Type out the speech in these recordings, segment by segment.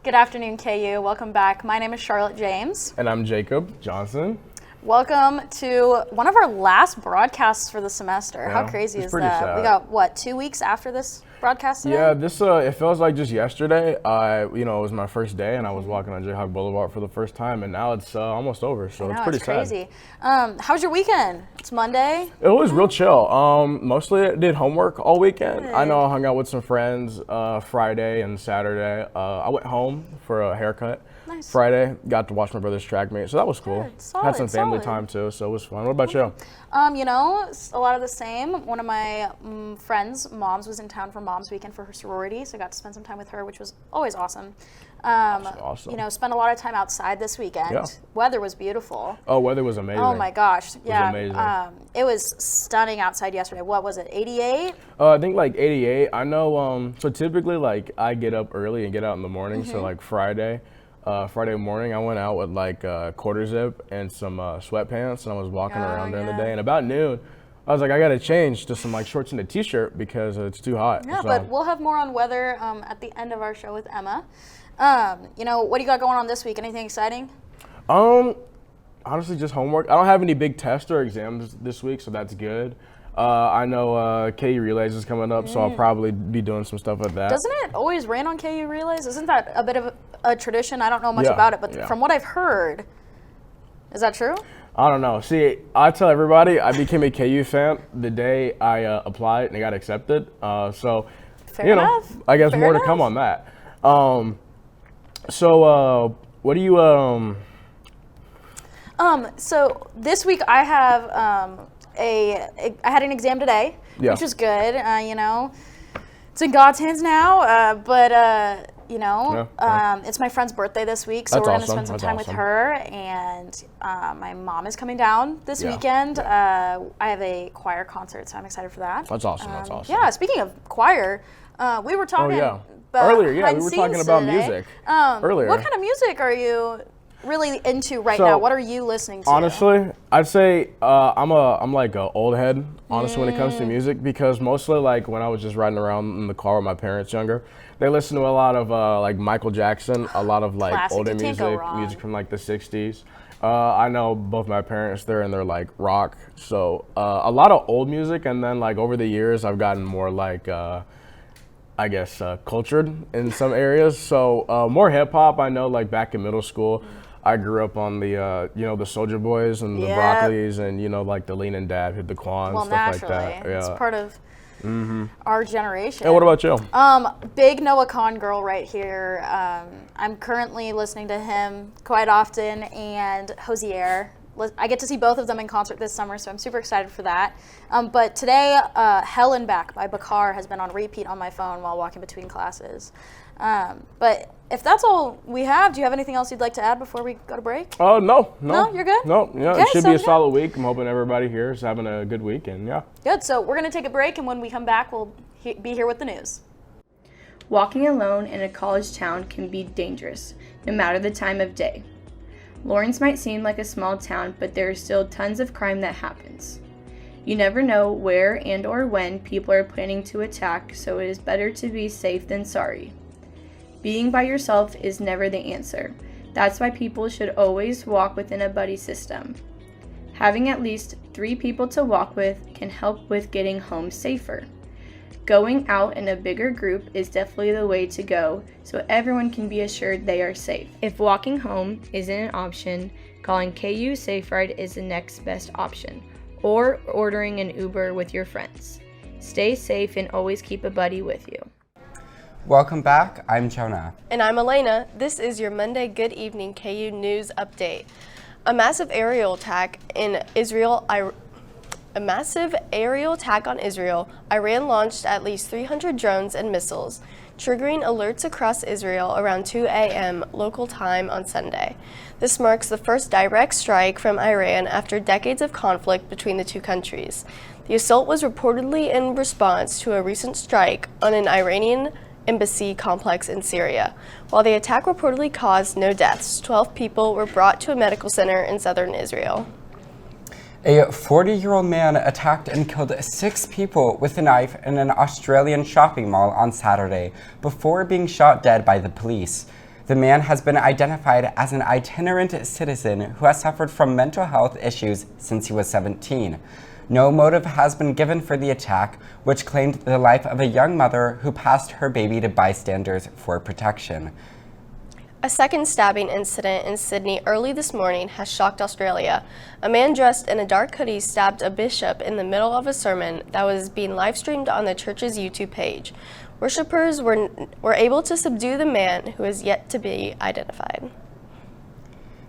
Good afternoon, KU. Welcome back. My name is Charlotte James. And I'm Jacob Johnson. Welcome to one of our last broadcasts for the semester. Yeah, How crazy is that? sad. We got, 2 weeks after this broadcast today? Yeah, this it feels like just yesterday. It was my first day, and I was walking on Jayhawk Boulevard for the first time, and now it's almost over, so it's pretty crazy. How was your weekend? It's Monday. It was real chill. Mostly I did homework all weekend. I know I hung out with some friends Friday and Saturday. I went home for a haircut. Nice. Friday, got to watch my brother's track meet, so that was cool. Solid, had some family time too, so it was fun. What about you? A lot of the same. One of my friends' moms was in town for Mom's Weekend for her sorority, so I got to spend some time with her, which was always awesome. Awesome. Spent a lot of time outside this weekend. Yeah. Weather was beautiful. Oh, weather was amazing. Oh my gosh, yeah. It was amazing. It was stunning outside yesterday. What was it, 88? I think like 88. I know, so typically like I get up early and get out in the morning, so like Friday morning, I went out with like a quarter zip and some sweatpants, and I was walking around during the day. And about noon, I was like, I gotta change to some like shorts and a t-shirt because it's too hot. Yeah, but we'll have more on weather at the end of our show with Emma. What do you got going on this week? Anything exciting? Honestly, just homework. I don't have any big tests or exams this week, so that's good. I know KU Relays is coming up, so I'll probably be doing some stuff with that. Doesn't it always rain on KU Relays? Isn't that a bit of a tradition? I don't know much about it, but from what I've heard, is that true? I don't know. See, I tell everybody I became a KU fan the day I applied and I got accepted. Fair enough. I guess more to come on that. What do you So this week I have I had an exam today, which was good. It's in God's hands now, it's my friend's birthday this week, so we're going to spend some time with her, and my mom is coming down this weekend. I have a choir concert, so I'm excited for that. That's awesome. Yeah, speaking of choir, we were talking about earlier. Yeah, we were talking about music earlier. What kind of music are you really into right now? What are you listening to? Honestly, I'd say I'm like an old head, honestly, when it comes to music, because mostly like when I was just riding around in the car with my parents younger, they listened to a lot of like Michael Jackson, a lot of like Classic. older music from like the 60s. I know both my parents, they're like rock, so a lot of old music, and then like over the years I've gotten more like cultured in some areas, so more hip hop. I know like back in middle school I grew up on the the Soulja Boys and the Broccolis, and like the Lean and Dab, Hit the Quan, stuff like that. Yeah, it's part of our generation. And what about you? Big Noah Kahan girl right here. I'm currently listening to him quite often, and Hosier. I get to see both of them in concert this summer, so I'm super excited for that. But today, Hell and Back by Bakar has been on repeat on my phone while walking between classes. But if that's all we have, do you have anything else you'd like to add before we go to break? No, you're good? No, okay, it should be a solid week. I'm hoping everybody here is having a good week, and Good, so we're going to take a break, and when we come back, we'll be here with the news. Walking alone in a college town can be dangerous, no matter the time of day. Lawrence might seem like a small town, but there is still tons of crime that happens. You never know where and or when people are planning to attack, so it is better to be safe than sorry. Being by yourself is never the answer. That's why people should always walk within a buddy system. Having at least 3 people to walk with can help with getting home safer. Going out in a bigger group is definitely the way to go, so everyone can be assured they are safe. If walking home isn't an option, calling KU Safe Ride is the next best option, or ordering an Uber with your friends. Stay safe and always keep a buddy with you. Welcome back, I'm Jonah. And I'm Elena. This is your Monday Good Evening KU News Update. A massive aerial attack on Israel, Iran launched at least 300 drones and missiles, triggering alerts across Israel around 2 a.m. local time on Sunday. This marks the first direct strike from Iran after decades of conflict between the two countries. The assault was reportedly in response to a recent strike on an Iranian embassy complex in Syria. While the attack reportedly caused no deaths, 12 people were brought to a medical center in southern Israel. A 40-year-old man attacked and killed 6 people with a knife in an Australian shopping mall on Saturday before being shot dead by the police. The man has been identified as an itinerant citizen who has suffered from mental health issues since he was 17. No motive has been given for the attack, which claimed the life of a young mother who passed her baby to bystanders for protection. A second stabbing incident in Sydney early this morning has shocked Australia. A man dressed in a dark hoodie stabbed a bishop in the middle of a sermon that was being live streamed on the church's YouTube page. Worshippers were able to subdue the man, who is yet to be identified.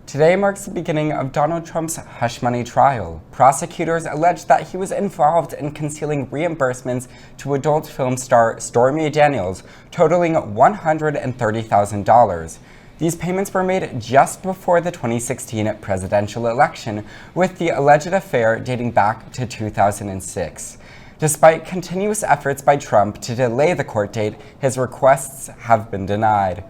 Today marks the beginning of Donald Trump's hush money trial. Prosecutors allege that he was involved in concealing reimbursements to adult film star Stormy Daniels, totaling $130,000. These payments were made just before the 2016 presidential election, with the alleged affair dating back to 2006. Despite continuous efforts by Trump to delay the court date, his requests have been denied.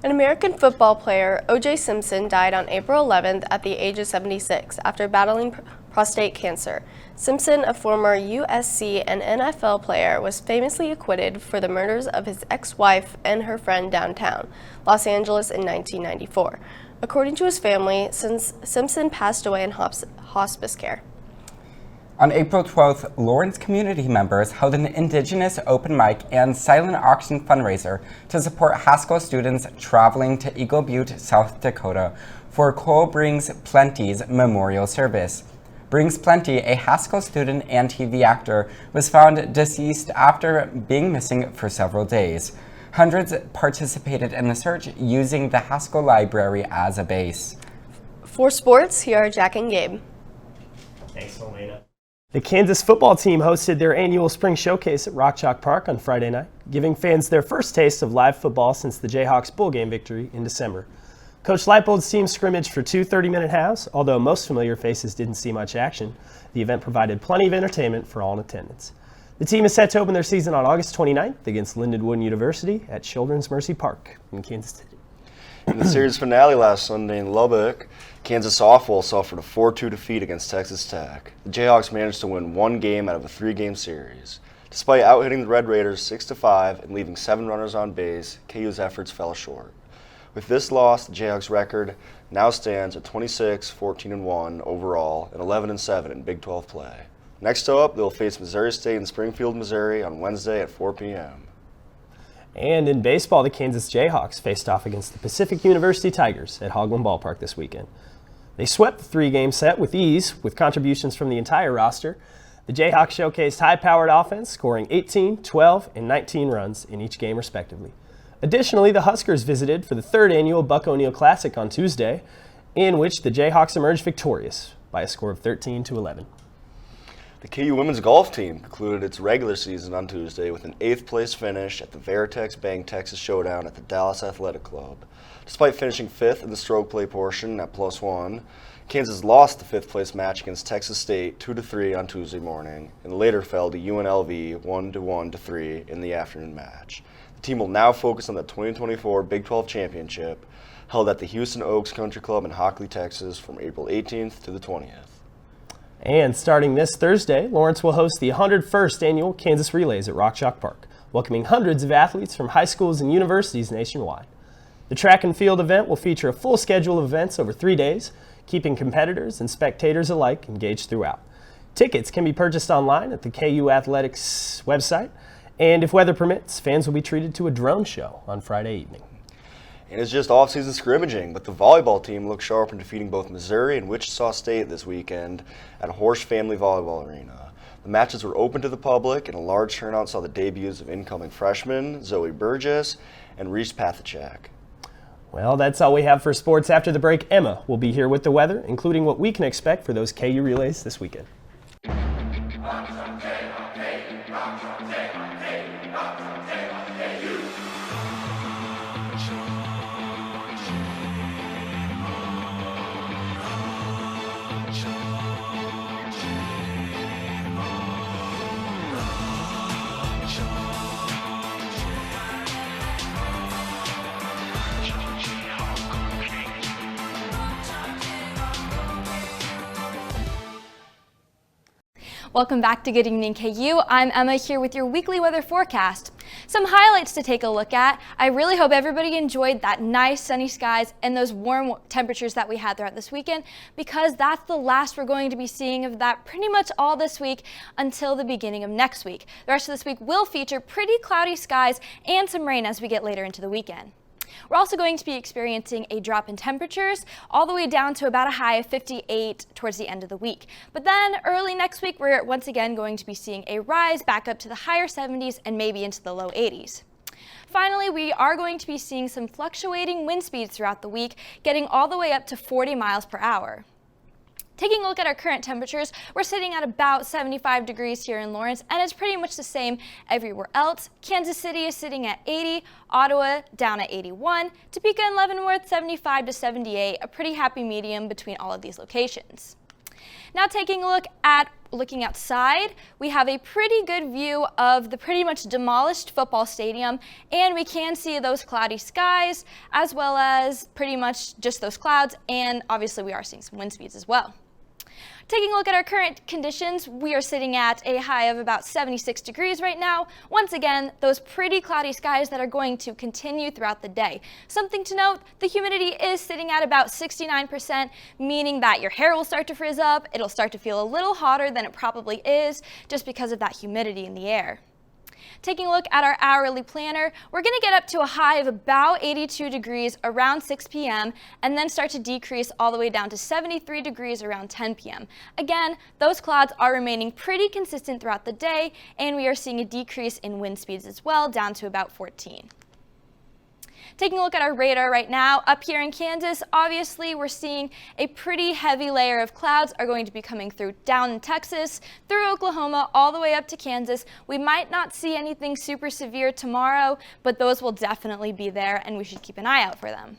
An American football player, O.J. Simpson, died on April 11th at the age of 76 after battling prostate cancer. Simpson, a former USC and NFL player, was famously acquitted for the murders of his ex-wife and her friend downtown Los Angeles in 1994. According to his family, Simpson passed away in hospice care. On April 12th, Lawrence community members held an Indigenous open mic and silent auction fundraiser to support Haskell students traveling to Eagle Butte, South Dakota for Cole Brings Plenty's memorial service. Brings Plenty, a Haskell student and TV actor, was found deceased after being missing for several days. Hundreds participated in the search using the Haskell Library as a base. For sports, here are Jack and Gabe. Thanks, Elena. The Kansas football team hosted their annual spring showcase at Rock Chalk Park on Friday night, giving fans their first taste of live football since the Jayhawks bowl game victory in December. Coach Leipold's team scrimmaged for two 30-minute halves, although most familiar faces didn't see much action. The event provided plenty of entertainment for all in attendance. The team is set to open their season on August 29th against Lindenwood University at Children's Mercy Park in Kansas City. In the series finale last Sunday in Lubbock, Kansas softball suffered a 4-2 defeat against Texas Tech. The Jayhawks managed to win one game out of a three-game series. Despite out-hitting the Red Raiders 6-5 and leaving 7 runners on base, KU's efforts fell short. With this loss, the Jayhawks' record now stands at 26-14-1 overall and 11-7 in Big 12 play. Next up, they'll face Missouri State in Springfield, Missouri on Wednesday at 4 p.m. And in baseball, the Kansas Jayhawks faced off against the Pacific University Tigers at Hogland Ballpark this weekend. They swept the three-game set with ease, with contributions from the entire roster. The Jayhawks showcased high-powered offense, scoring 18, 12, and 19 runs in each game respectively. Additionally, the Huskers visited for the third annual Buck O'Neil Classic on Tuesday, in which the Jayhawks emerged victorious by a score of 13-11. The KU women's golf team concluded its regular season on Tuesday with an 8th place finish at the Veritex Bank Texas Showdown at the Dallas Athletic Club. Despite finishing 5th in the stroke play portion at +1, Kansas lost the 5th place match against Texas State 2-3 on Tuesday morning and later fell to UNLV 1-3 in the afternoon match. The team will now focus on the 2024 Big 12 Championship held at the Houston Oaks Country Club in Hockley, Texas from April 18th to the 20th. And starting this Thursday, Lawrence will host the 101st annual Kansas Relays at Rock Chalk Park, welcoming hundreds of athletes from high schools and universities nationwide. The track and field event will feature a full schedule of events over 3 days, keeping competitors and spectators alike engaged throughout. Tickets can be purchased online at the KU Athletics website, and if weather permits, fans will be treated to a drone show on Friday evening. And it's just off-season scrimmaging, but the volleyball team looked sharp in defeating both Missouri and Wichita State this weekend at Horsch Family Volleyball Arena. The matches were open to the public, and a large turnout saw the debuts of incoming freshmen Zoe Burgess and Reese Pathachak. Well, that's all we have for sports. After the break, Emma will be here with the weather, including what we can expect for those KU relays this weekend. Welcome back to Good Evening KU. I'm Emma here with your weekly weather forecast. Some highlights to take a look at. I really hope everybody enjoyed that nice sunny skies and those warm temperatures that we had throughout this weekend, because that's the last we're going to be seeing of that pretty much all this week until the beginning of next week. The rest of this week will feature pretty cloudy skies and some rain as we get later into the weekend. We're also going to be experiencing a drop in temperatures all the way down to about a high of 58 towards the end of the week. But then early next week, we're once again going to be seeing a rise back up to the higher 70s and maybe into the low 80s. Finally, we are going to be seeing some fluctuating wind speeds throughout the week, getting all the way up to 40 miles per hour. Taking a look at our current temperatures, we're sitting at about 75 degrees here in Lawrence, and it's pretty much the same everywhere else. Kansas City is sitting at 80, Ottawa down at 81, Topeka and Leavenworth 75 to 78, a pretty happy medium between all of these locations. Now taking a look at looking outside, we have a pretty good view of the pretty much demolished football stadium, and we can see those cloudy skies as well as pretty much just those clouds, and obviously we are seeing some wind speeds as well. Taking a look at our current conditions, we are sitting at a high of about 76 degrees right now. Once again, those pretty cloudy skies that are going to continue throughout the day. Something to note, the humidity is sitting at about 69%, meaning that your hair will start to frizz up. It'll start to feel a little hotter than it probably is just because of that humidity in the air. Taking a look at our hourly planner, we're going to get up to a high of about 82 degrees around 6 p.m. and then start to decrease all the way down to 73 degrees around 10 p.m. Again, those clouds are remaining pretty consistent throughout the day, and we are seeing a decrease in wind speeds as well, down to about 14. Taking a look at our radar right now, up here in Kansas, obviously we're seeing a pretty heavy layer of clouds are going to be coming through down in Texas, through Oklahoma, all the way up to Kansas. We might not see anything super severe tomorrow, but those will definitely be there, and we should keep an eye out for them.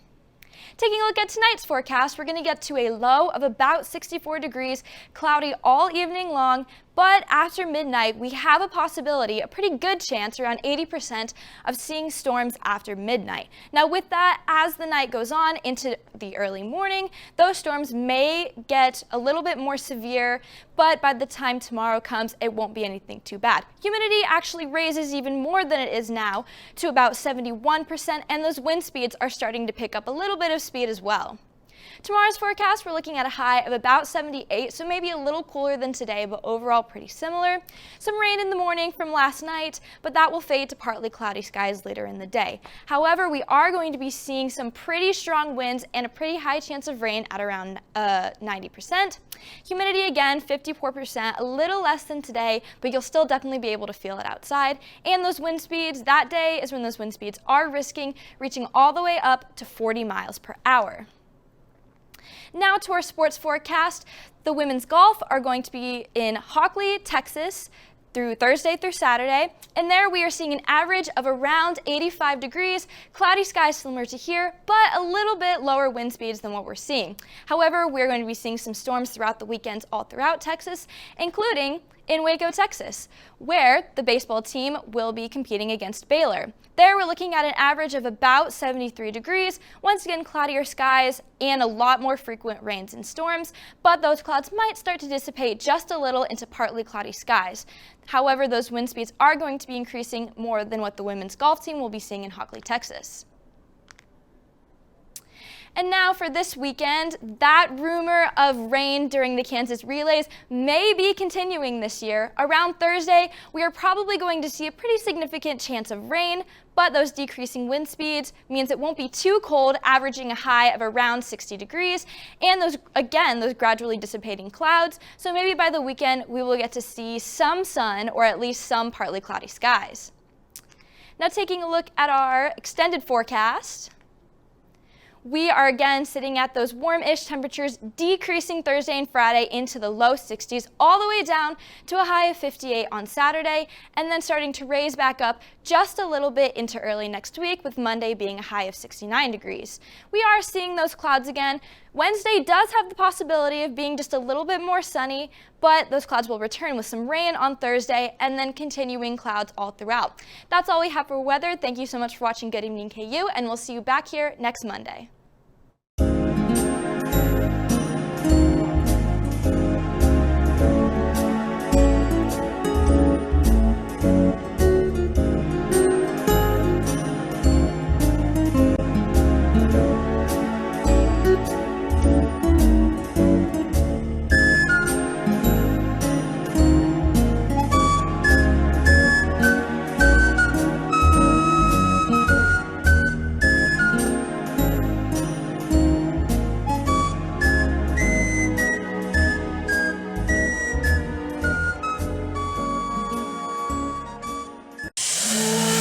Taking a look at tonight's forecast, we're going to get to a low of about 64 degrees, cloudy all evening long, but after midnight, we have a possibility, a pretty good chance, around 80% of seeing storms after midnight. Now with that, as the night goes on into the early morning, those storms may get a little bit more severe, but by the time tomorrow comes, it won't be anything too bad. Humidity actually raises even more than it is now to about 71%, and those wind speeds are starting to pick up a little bit of speed as well. Tomorrow's forecast, we're looking at a high of about 78, so maybe a little cooler than today, but overall pretty similar. Some rain in the morning from last night, but that will fade to partly cloudy skies later in the day. However, we are going to be seeing some pretty strong winds and a pretty high chance of rain at around 90%. Humidity again, 54%, a little less than today, but you'll still definitely be able to feel it outside. And those wind speeds, that day is when those wind speeds are reaching all the way up to 40 miles per hour. Now to our sports forecast. The women's golf are going to be in Hockley, Texas, through Thursday through Saturday, and there we are seeing an average of around 85 degrees, cloudy skies similar to here, but a little bit lower wind speeds than what we're seeing. However, we're going to be seeing some storms throughout the weekends all throughout Texas, including in Waco, Texas, where the baseball team will be competing against Baylor. There we're looking at an average of about 73 degrees, once again cloudier skies and a lot more frequent rains and storms, but those clouds might start to dissipate just a little into partly cloudy skies. However, those wind speeds are going to be increasing more than what the women's golf team will be seeing in Hockley, Texas. And now for this weekend, that rumor of rain during the Kansas relays may be continuing this year. Around Thursday, we are probably going to see a pretty significant chance of rain, but those decreasing wind speeds means it won't be too cold, averaging a high of around 60 degrees, and those gradually dissipating clouds. So maybe by the weekend, we will get to see some sun or at least some partly cloudy skies. Now taking a look at our extended forecast. We are again sitting at those warm-ish temperatures, decreasing Thursday and Friday into the low 60s, all the way down to a high of 58 on Saturday, and then starting to raise back up just a little bit into early next week, with Monday being a high of 69 degrees. We are seeing those clouds again. Wednesday does have the possibility of being just a little bit more sunny, but those clouds will return with some rain on Thursday and then continuing clouds all throughout. That's all we have for weather. Thank you so much for watching Good Evening KU, and we'll see you back here next Monday. Tonight